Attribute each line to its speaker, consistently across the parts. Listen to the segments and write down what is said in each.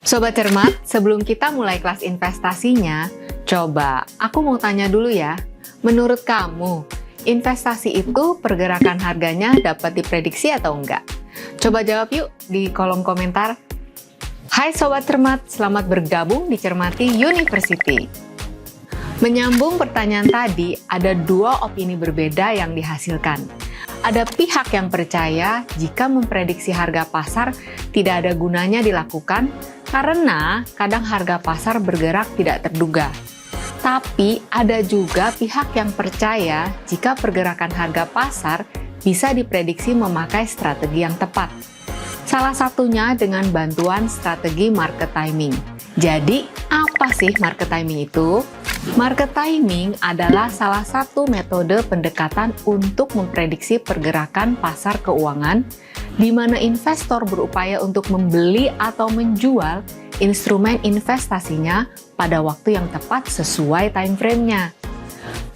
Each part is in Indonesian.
Speaker 1: Sobat cermat, sebelum kita mulai kelas investasinya, coba aku mau tanya dulu ya. Menurut kamu, investasi itu pergerakan harganya dapat diprediksi atau enggak? Coba jawab yuk di kolom komentar. Hai Sobat cermat, selamat bergabung di Cermati University. Menyambung pertanyaan tadi, ada dua opini berbeda yang dihasilkan. Ada pihak yang percaya jika memprediksi harga pasar tidak ada gunanya dilakukan karena kadang harga pasar bergerak tidak terduga. Tapi ada juga pihak yang percaya jika pergerakan harga pasar bisa diprediksi memakai strategi yang tepat. Salah satunya dengan bantuan strategi market timing. Jadi, apa sih market timing itu? Market timing adalah salah satu metode pendekatan untuk memprediksi pergerakan pasar keuangan, di mana investor berupaya untuk membeli atau menjual instrumen investasinya pada waktu yang tepat sesuai time frame-nya.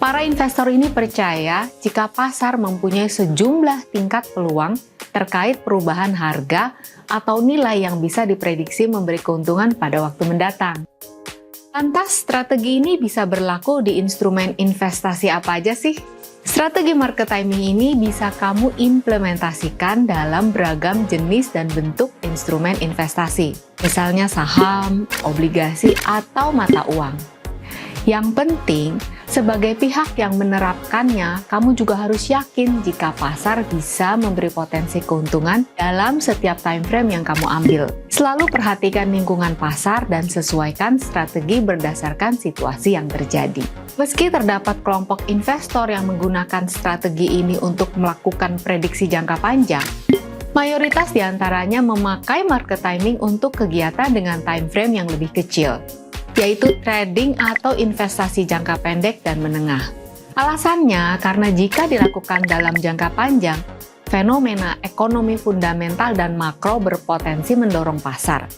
Speaker 1: Para investor ini percaya jika pasar mempunyai sejumlah tingkat peluang terkait perubahan harga atau nilai yang bisa diprediksi memberi keuntungan pada waktu mendatang. Lantas, strategi ini bisa berlaku di instrumen investasi apa aja sih? Strategi market timing ini bisa kamu implementasikan dalam beragam jenis dan bentuk instrumen investasi, misalnya saham, obligasi, atau mata uang. Yang penting, sebagai pihak yang menerapkannya, kamu juga harus yakin jika pasar bisa memberi potensi keuntungan dalam setiap time frame yang kamu ambil. Selalu perhatikan lingkungan pasar dan sesuaikan strategi berdasarkan situasi yang terjadi. Meski terdapat kelompok investor yang menggunakan strategi ini untuk melakukan prediksi jangka panjang, mayoritas diantaranya memakai market timing untuk kegiatan dengan time frame yang lebih kecil, yaitu trading atau investasi jangka pendek dan menengah. Alasannya karena jika dilakukan dalam jangka panjang, fenomena ekonomi fundamental dan makro berpotensi mendorong pasar.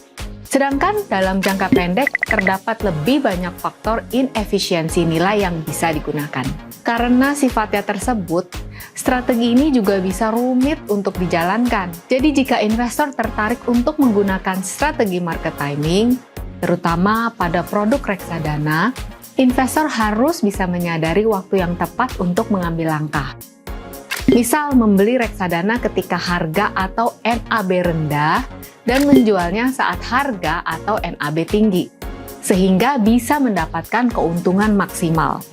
Speaker 1: Sedangkan dalam jangka pendek, terdapat lebih banyak faktor inefisiensi nilai yang bisa digunakan. Karena sifatnya tersebut, strategi ini juga bisa rumit untuk dijalankan. Jadi jika investor tertarik untuk menggunakan strategi market timing, terutama pada produk reksadana, investor harus bisa menyadari waktu yang tepat untuk mengambil langkah. Misal membeli reksadana ketika harga atau NAB rendah dan menjualnya saat harga atau NAB tinggi, sehingga bisa mendapatkan keuntungan maksimal.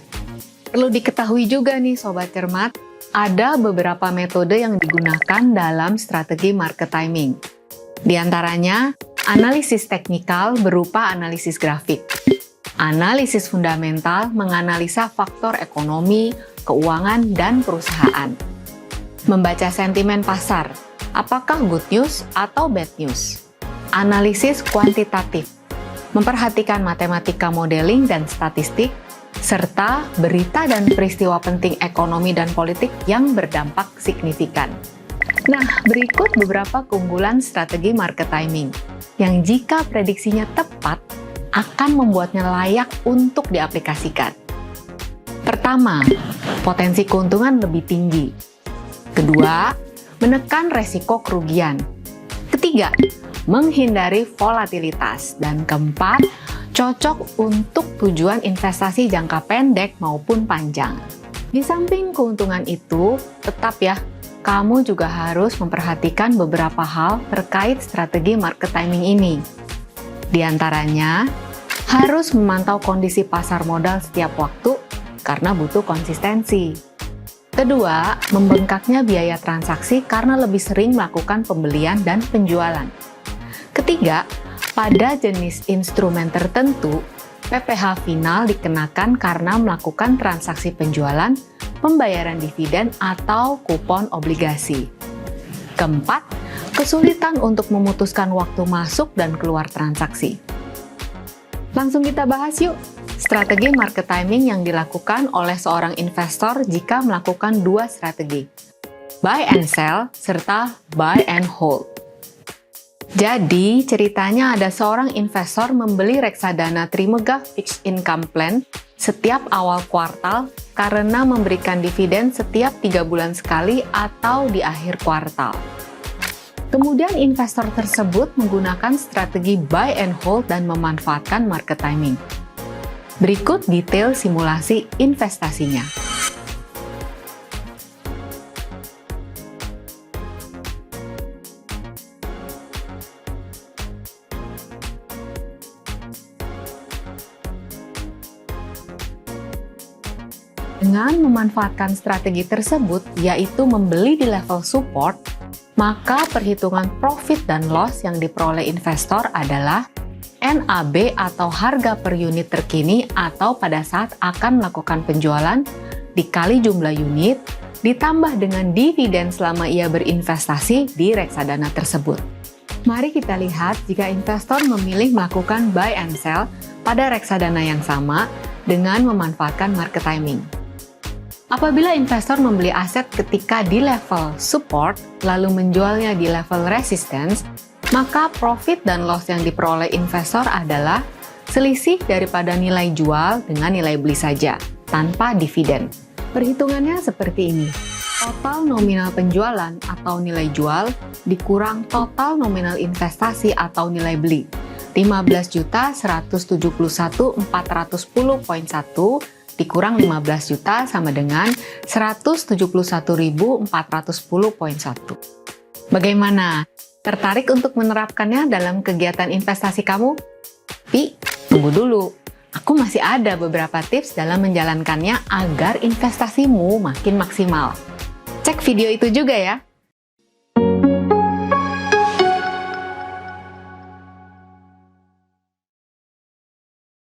Speaker 1: Perlu diketahui juga nih Sobat Cermat, ada beberapa metode yang digunakan dalam strategi market timing. Di antaranya, analisis teknikal berupa analisis grafik. Analisis fundamental menganalisa faktor ekonomi, keuangan, dan perusahaan. Membaca sentimen pasar, apakah good news atau bad news. Analisis kuantitatif, memperhatikan matematika modeling dan statistik, serta berita dan peristiwa penting ekonomi dan politik yang berdampak signifikan. Nah, berikut beberapa keunggulan strategi market timing yang jika prediksinya tepat akan membuatnya layak untuk diaplikasikan. Pertama, potensi keuntungan lebih tinggi. Kedua, menekan resiko kerugian. Ketiga, menghindari volatilitas. Dan keempat, cocok untuk tujuan investasi jangka pendek maupun panjang. Di samping keuntungan itu, tetap ya, kamu juga harus memperhatikan beberapa hal terkait strategi market timing ini. Di antaranya, harus memantau kondisi pasar modal setiap waktu karena butuh konsistensi. Kedua, membengkaknya biaya transaksi karena lebih sering melakukan pembelian dan penjualan. Ketiga, pada jenis instrumen tertentu, PPh final dikenakan karena melakukan transaksi penjualan, pembayaran dividen, atau kupon obligasi. Keempat, kesulitan untuk memutuskan waktu masuk dan keluar transaksi. Langsung kita bahas yuk, strategi market timing yang dilakukan oleh seorang investor jika melakukan dua strategi, buy and sell, serta buy and hold. Jadi, ceritanya ada seorang investor membeli reksadana Trimegah Fixed Income Plan setiap awal kuartal karena memberikan dividen setiap 3 bulan sekali atau di akhir kuartal. Kemudian investor tersebut menggunakan strategi buy and hold dan memanfaatkan market timing. Berikut detail simulasi investasinya. Dengan memanfaatkan strategi tersebut, yaitu membeli di level support, maka perhitungan profit dan loss yang diperoleh investor adalah NAB atau harga per unit terkini atau pada saat akan melakukan penjualan dikali jumlah unit ditambah dengan dividen selama ia berinvestasi di reksadana tersebut. Mari kita lihat jika investor memilih melakukan buy and sell pada reksadana yang sama dengan memanfaatkan market timing. Apabila investor membeli aset ketika di level support, lalu menjualnya di level resistance, maka profit dan loss yang diperoleh investor adalah selisih daripada nilai jual dengan nilai beli saja, tanpa dividen. Perhitungannya seperti ini. Total nominal penjualan atau nilai jual dikurang total nominal investasi atau nilai beli. 15.171.410.1 dikurang 15 juta sama dengan 171.410.1. Bagaimana? Tertarik untuk menerapkannya dalam kegiatan investasi kamu? Tapi, tunggu dulu. Aku masih ada beberapa tips dalam menjalankannya agar investasimu makin maksimal. Cek video itu juga ya.